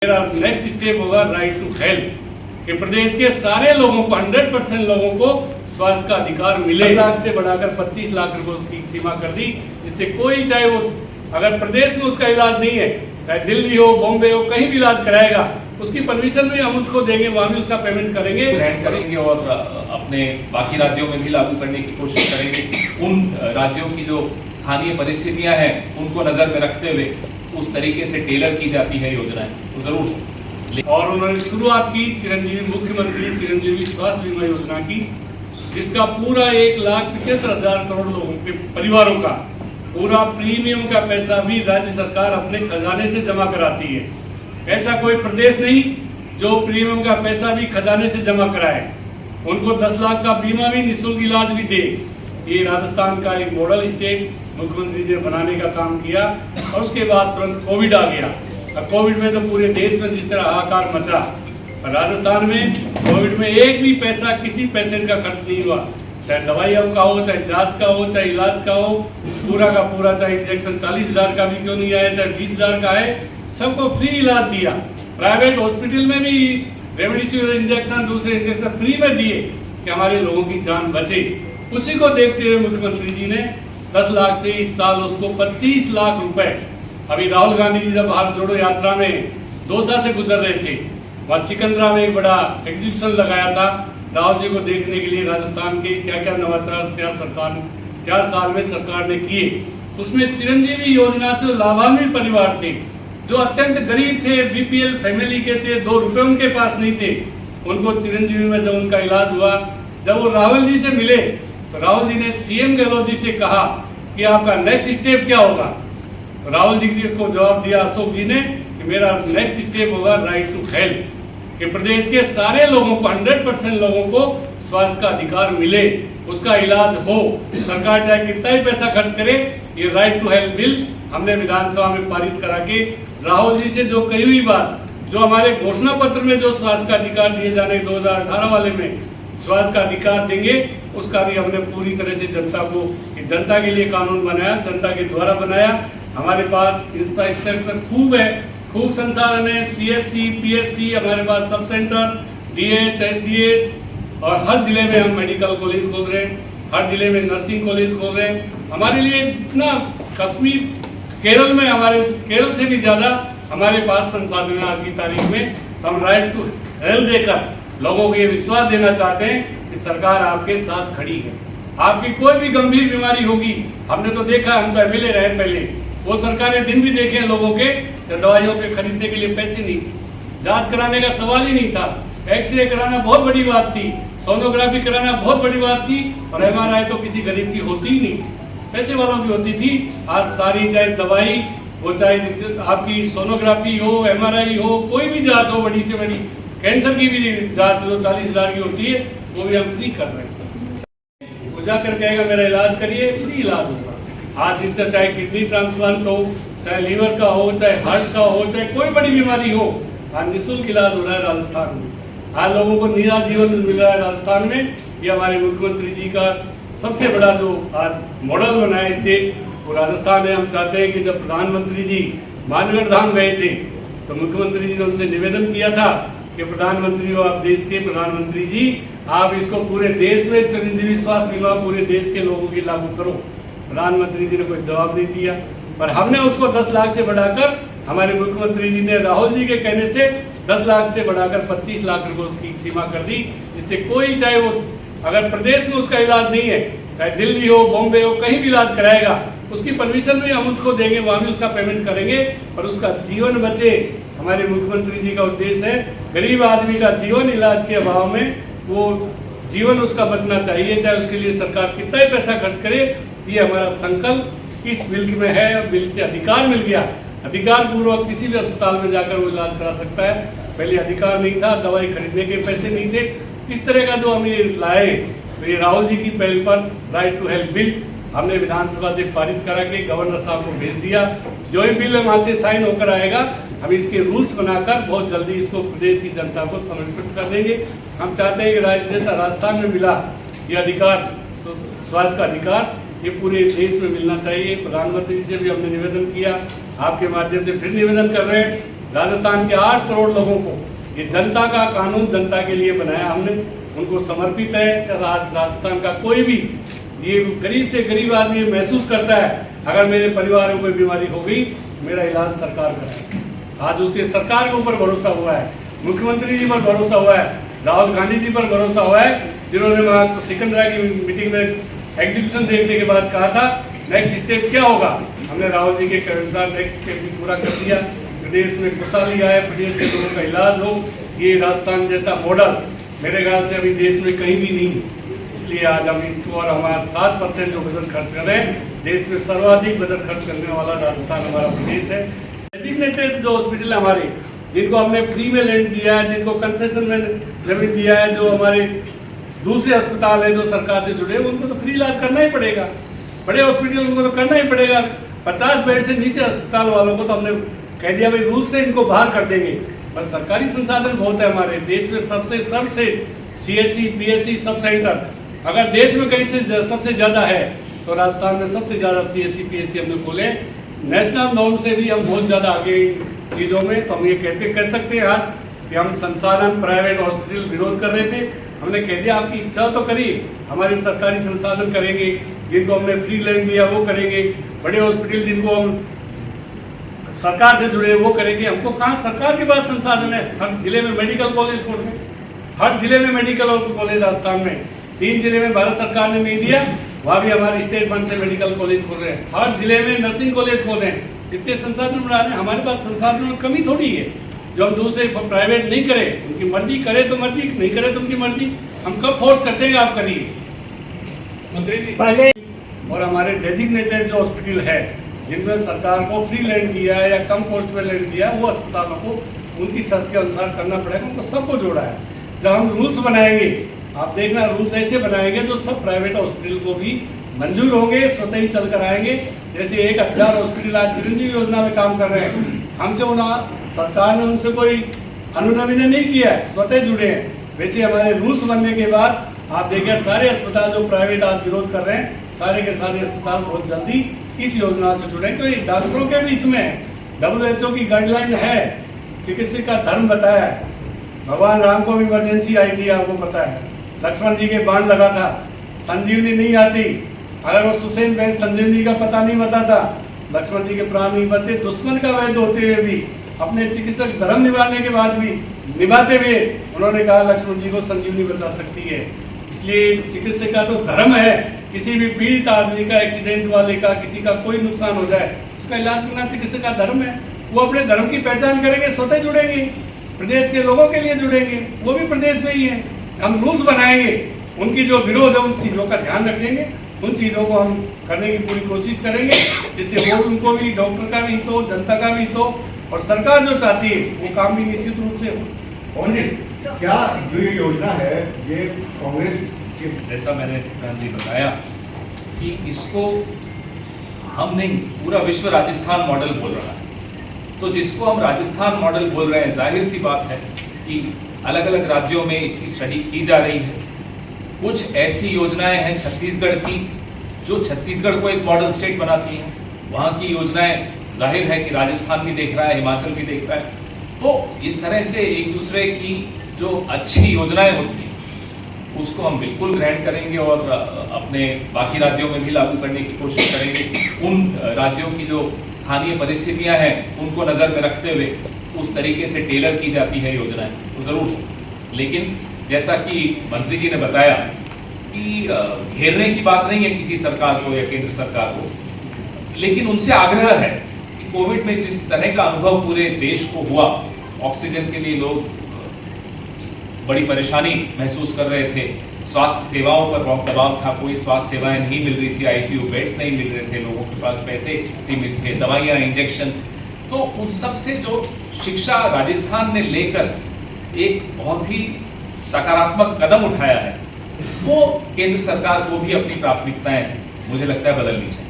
मेरा next step होगा right to health, कि प्रदेश के सारे लोगों को 100% लोगों को स्वास्थ्य का अधिकार मिले। 10 लाख से बढ़ाकर 25 लाख रुपए उसकी सीमा कर दी, जिससे कोई, चाहे वो अगर प्रदेश में उसका इलाज नहीं है, चाहे दिल्ली हो, बॉम्बे हो, कहीं भी इलाज कराएगा, उसकी परमिशन भी हम उसको देंगे, वहाँ भी उसका पेमेंट करेंगे, ग्रहण करेंगे और अपने बाकी राज्यों में भी लागू करने की कोशिश करेंगे। उन राज्यों की जो स्थानीय परिस्थितियां हैं उनको नजर में रखते हुए उस तरीके से टेलर की जाती है योजनाएं, तो जरूर। और उन्होंने शुरुआत की मुख्यमंत्री चिरंजीवी स्वास्थ्य बीमा योजना की, जिसका पूरा 1,75,000 करोड़ लोगों के परिवारों का पूरा प्रीमियम का पैसा भी राज्य सरकार अपने खजाने से जमा कराती है। ऐसा कोई प्रदेश नहीं जो प्रीमियम का पैसा भी खजाने से जमा कराए। उनको 10 लाख का बीमा भी, निःशुल्क इलाज भी दे। ये राजस्थान का एक मॉडल स्टेट मुख्यमंत्री जी ने बनाने का काम किया। और उसके बाद तुरंत कोविड आ गया। अब कोविड में तो पूरे देश में जिस तरह हाहाकार मचा, राजस्थान में कोविड में एक भी पैसा किसी पेशेंट का खर्च नहीं हुआ, चाहे दवाइयों का हो, चाहे जांच का हो, चाहे इलाज का हो, पूरा का पूरा, चाहे इंजेक्शन 40,000 का भी क्यों नहीं आया, चाहे 20,000 का है, सबको फ्री इलाज दिया। प्राइवेट हॉस्पिटल में भी रेमडेसिविर इंजेक्शन, दूसरे इंजेक्शन फ्री में दिए कि हमारे लोगों की जान बचे। उसी को देखते हुए मुख्यमंत्री जी ने 10 लाख से इस साल उसको 25 लाख रुपए, अभी राहुल गांधी जी जब भारत जोड़ो यात्रा में दौसा से गुजर रहे थे, वहाँ सिकंदरा में एक बड़ा एग्जीबिशन लगाया था राहुल जी को देखने के लिए, राजस्थान के क्या क्या नवाचार सरकार 4 साल में सरकार ने किए। उसमें चिरंजीवी योजना से लाभान्वित परिवार थे जो अत्यंत गरीब थे, बीपीएल फैमिली के थे, 2 रुपए उनके पास नहीं थे, उनको चिरंजीवी में जब उनका इलाज हुआ, जब वो राहुल जी से मिले तो राहुल जी ने सीएम गहलोत जी से कहा कि आपका नेक्स्ट स्टेप क्या होगा। तो राहुल जी को जवाब दिया अशोक जी ने कि मेरा नेक्स्ट स्टेप होगा राइट टू हेल्थ, कि प्रदेश के सारे लोगों को 100% लोगों को स्वास्थ्य का अधिकार मिले, उसका इलाज हो, सरकार चाहे कितना ही पैसा खर्च करे। ये राइट टू हेल्थ बिल हमने विधानसभा में पारित करा के राहुल जी से जो कही हुई बात, जो हमारे घोषणा पत्र में जो स्वास्थ्य का अधिकार दिए जाने 2018 वाले में स्वास्थ्य का अधिकार देंगे, उसका भी हमने पूरी तरह से जनता को, जनता के लिए कानून बनाया, जनता के द्वारा बनाया। हमारे पास इंफ्रास्ट्रक्चर खूब है, खूब संसाधन है, सीएससी, पीएससी, हमारे पास सब सेंटर, डीएच, एसडीएच, और हर जिले में हम मेडिकल कॉलेज खोल रहे हैं, हर जिले में नर्सिंग कॉलेज खोल रहे हैं। हमारे लिए जितना कश्मीर, केरल में, हमारे केरल से भी ज़्यादा हमारे पास संसाधन है आज की तारीख में। तो हम राइट टू हेल्थ देकर लोगों को ये विश्वास देना चाहते हैं कि सरकार आपके साथ खड़ी है। आपकी कोई भी गंभीर बीमारी होगी, हमने तो देखा, हम तो एमएलए रहे पहले, वो सरकारें दिन भी देखे लोगों के, तो दवाइयों के खरीदने के लिए पैसे नहीं थे, जांच कराने का सवाल ही नहीं था, एक्सरे कराना बहुत बड़ी बात थी, सोनोग्राफी कराना बहुत बड़ी बात थी, और एमआरआई तो किसी गरीब की होती ही नहीं, पैसे वालों की होती थी। आज सारी, चाहे दवाई वो, चाहे आपकी सोनोग्राफी हो, एमआरआई हो, कोई भी जांच हो, बड़ी से बड़ी कैंसर की भी जांच जो 40,000 की होती है, वो भी हम फ्री कर रहे हैं। वो जाकर कहेगा मेरा इलाज करिए, फ्री इलाज होगा। आज इससे चाहे किडनी ट्रांसप्लांट हो, चाहे लीवर का हो, चाहे हार्ट का हो, चाहे कोई बड़ी बीमारी हो, आज निःशुल्क इलाज हो रहा है राजस्थान में। आज लोगों को नया जीवन मिल रहा है राजस्थान में। ये हमारे मुख्यमंत्री जी का सबसे बड़ा जो आज मॉडल बना है स्टेट, वो राजस्थान है। हम चाहते हैं कि जब प्रधानमंत्री जी मानगढ़ धाम गए थे तो मुख्यमंत्री जी ने उनसे निवेदन किया था कि प्रधानमंत्री हो, आप देश के प्रधानमंत्री जी, आप इसको पूरे देश में चिरंजीवी स्वास्थ्य बीमा पूरे देश के लोगों की लागू करो। प्रधानमंत्री जी ने कोई जवाब नहीं दिया, पर हमने उसको 10 लाख से बढ़ाकर, हमारे मुख्यमंत्री जी ने राहुल जी के कहने से 10 लाख से बढ़ाकर 25 लाख रुपए उसकी सीमा कर दी, जिससे कोई, चाहे वो अगर प्रदेश में उसका इलाज नहीं है, चाहे दिल्ली हो, बॉम्बे हो, कहीं भी इलाज कराएगा, उसकी परमिशन भी हम उसको देंगे, वहाँ भी उसका पेमेंट करेंगे और उसका जीवन बचे। हमारे मुख्यमंत्री जी का उद्देश्य है गरीब आदमी का जीवन, इलाज के अभाव में वो जीवन उसका बचना चाहिए, चाहे उसके लिए सरकार कितना ही पैसा खर्च करे। ये हमारा संकल्प इस बिल में है। बिल से अधिकार मिल गया, अधिकार पूर्वक किसी भी अस्पताल में जाकर वो इलाज करा सकता है। पहले अधिकार नहीं था, दवाई खरीदने के पैसे नहीं थे। इस तरह का जो हम ये लाए, तो ये राहुल जी की पहल पर राइट टू हेल्थ बिल हमने विधानसभा से पारित करा के गवर्नर साहब को भेज दिया। जो ही बिल वहाँ से साइन होकर आएगा, हम इसके रूल्स बनाकर बहुत जल्दी इसको प्रदेश की जनता को समर्पित कर देंगे। हम चाहते हैं कि जैसा राजस्थान में मिला ये अधिकार, स्वास्थ्य का अधिकार, ये पूरे देश में मिलना चाहिए। प्रधानमंत्री से भी हमने निवेदन किया, आपके माध्यम से फिर निवेदन कर रहे हैं राजस्थान के 8 करोड़ लोगों को ये जनता का कानून जनता के लिए बनाया हमने, उनको समर्पित है। राजस्थान का कोई भी ये गरीब से गरीब आदमी महसूस करता है अगर मेरे परिवार में कोई बीमारी हो गई मेरा इलाज सरकार कराए। आज उसके सरकार के ऊपर भरोसा हुआ है, मुख्यमंत्री जी पर भरोसा हुआ है, राहुल गांधी जी पर भरोसा हुआ है, जिन्होंने वहाँ सिकंदरा की मीटिंग में एग्जीक्यूशन देखने के बाद कहा था नेक्स्ट स्टेप क्या होगा। हमने राहुल जी के अनुसार नेक्स्ट स्टेप भी पूरा कर दिया। प्रदेश में खुशहाली आए, प्रदेश के लोगों का इलाज हो। ये राजस्थान जैसा मॉडल मेरे ख्याल से अभी देश में कहीं भी नहीं, इसलिए आज हम इसको और हमारा 7% जो बजट खर्च कर रहे हैं, देश में सर्वाधिक बजट खर्च करने वाला राजस्थान हमारा प्रदेश है। डेजिग्नेटेड जो हॉस्पिटल हमारे, जिनको हमने फ्री में लैंड दिया है, जिनको कंसेशन में जमीन दिया है, जो हमारे दूसरे अस्पताल है जो सरकार से जुड़े, उनको तो फ्री इलाज करना ही पड़ेगा। बड़े हॉस्पिटल उनको तो करना ही पड़ेगा। 50 बेड से नीचे अस्पताल वालों को तो हमने कह दिया भाई रूल से इनको बाहर कर देंगे। पर सरकारी संसाधन बहुत है हमारे देश में, सबसे CSC PSC सब सेंटर अगर देश में कहीं से सबसे ज्यादा है तो राजस्थान में सबसे ज्यादा CSC PSC हमने खोले। नेशनल नॉर्म से भी हम बहुत ज्यादा आगे चीजों में, तो हम ये कह सकते हैं आज कि हम संसाधन प्राइवेट हॉस्पिटल विरोध कर रहे थे। हमने कह दिया आपकी इच्छा तो करिए, हमारे सरकारी संसाधन करेंगे, जिनको हमने फ्री लैंड दिया वो करेंगे, बड़े हॉस्पिटल जिनको हम सरकार से जुड़े वो करेंगे। हमको कहाँ सरकार के पास संसाधन है, हर जिले में मेडिकल कॉलेज खोल रहे हैं, हर जिले में मेडिकल कॉलेज राजस्थान में 3 जिले में भारत सरकार ने नहीं दिया, वहाँ भी हमारे स्टेट फंड से मेडिकल कॉलेज खोल रहे हैं, हर जिले में नर्सिंग कॉलेज खोल रहे हैं। इतने संसाधन बढ़ा रहे हैं, हमारे पास संसाधनों में कमी थोड़ी है जो हम दूसरे प्राइवेट नहीं करें। उनकी मर्जी करे तो मर्जी, नहीं करे तो उनकी मर्जी। हम कब फोर्स करते हैं आप करिए मंत्री जी पहले। और हमारे डेजिग्नेटेड जो हॉस्पिटल है जिनमें सरकार को फ्री लैंड दिया है या कम कॉस्ट में लैंड दिया है, वो अस्पतालों को उनकी शर्त के अनुसार करना पड़ेगा। उनको सबको जोड़ा है। जब हम रूल्स बनाएंगे, आप देखना रूल्स ऐसे बनाएंगे जो सब प्राइवेट हॉस्पिटल को भी मंजूर होंगे, स्वतः ही चल कर आएंगे। जैसे 1000 हॉस्पिटल आज चिरंजीवी योजना में काम कर रहे हैं, हमसे सरकार ने उनसे कोई अनुनय नहीं किया है, स्वतः जुड़े हैं। वैसे हमारे रूल्स बनने के बाद आप देखिए सारे अस्पताल जो प्राइवेट आज विरोध कर रहे हैं, सारे के सारे अस्पताल बहुत जल्दी इस योजना से जुड़े, क्योंकि डॉक्टरों के भी हित में है। WHO की गाइडलाइन है, चिकित्सक का धर्म बताया है। भगवान राम को भी इमरजेंसी आई थी, आपको पता है। लक्ष्मण जी के बाण लगा था, संजीवनी नहीं आती। अगर वो सुसैन बहन संजीवनी का पता नहीं बताता, लक्ष्मण जी के प्राण नहीं बचते। दुश्मन का वैद्य होते हुए भी, अपने चिकित्सक धर्म निभाने के बाद भी, निभाते हुए उन्होंने कहा लक्ष्मण जी को संजीवनी बचा सकती है। इसलिए चिकित्सक का तो धर्म है, किसी भी पीड़ित आदमी का, एक्सीडेंट वाले का, किसी का कोई नुकसान हो जाए उसका इलाज करना चिकित्सक का धर्म है। वो अपने धर्म की पहचान करेंगे, स्वतः जुड़ेंगे, प्रदेश के लोगों के लिए जुड़ेंगे, वो भी प्रदेश में ही है। हम रूल्स बनाएंगे, उनकी जो विरोध है उन चीज़ों का ध्यान रखेंगे, उन चीज़ों को हम करने की पूरी कोशिश करेंगे जिससे वो उनको भी, डॉक्टर का भी हित हो, जनता का भी हित हो, और सरकार जो चाहती है वो काम भी निश्चित रूप से हो। क्या जो ये योजना है ये कांग्रेस की, जैसा मैंने गांधी बताया कि इसको हम नहीं, पूरा विश्व राजस्थान मॉडल बोल रहा है। तो जिसको हम राजस्थान मॉडल बोल रहे हैं, जाहिर सी बात है कि अलग अलग राज्यों में इसकी स्टडी की जा रही है। कुछ ऐसी योजनाएं हैं छत्तीसगढ़ की जो छत्तीसगढ़ को एक मॉडल स्टेट बनाती हैं। वहाँ की योजनाएं जाहिर है कि राजस्थान भी देख रहा है, हिमाचल भी देख रहा है। तो इस तरह से एक दूसरे की जो अच्छी योजनाएं होती हैं उसको हम बिल्कुल ग्रहण करेंगे और अपने बाकी राज्यों में भी लागू करने की कोशिश करेंगे। उन राज्यों की जो स्थानीय परिस्थितियां हैं उनको नज़र में रखते हुए उस तरीके से टेलर की जाती है योजनाएं, तो ज़रूर। लेकिन जैसा कि मंत्री जी ने बताया कि घेरने की बात नहीं है किसी सरकार को या केंद्र सरकार को, लेकिन उनसे आग्रह है कि कोविड में जिस तरह का अनुभव पूरे देश को हुआ, ऑक्सीजन के लिए लोग बड़ी परेशानी महसूस कर रहे थे, स्वास्थ्य सेवाओं पर बहुत दबाव था, कोई स्वास्थ्य सेवाएं नहीं मिल रही थी, ICU बेड्स नहीं मिल रहे थे, लोगों के पास पैसे सीमित थे, दवाइयाँ, इंजेक्शंस। तो उन सब से जो शिक्षा राजस्थान ने लेकर एक बहुत ही सकारात्मक कदम उठाया है, वो केंद्र सरकार को भी अपनी प्राथमिकताएं मुझे लगता है बदलनी चाहिए।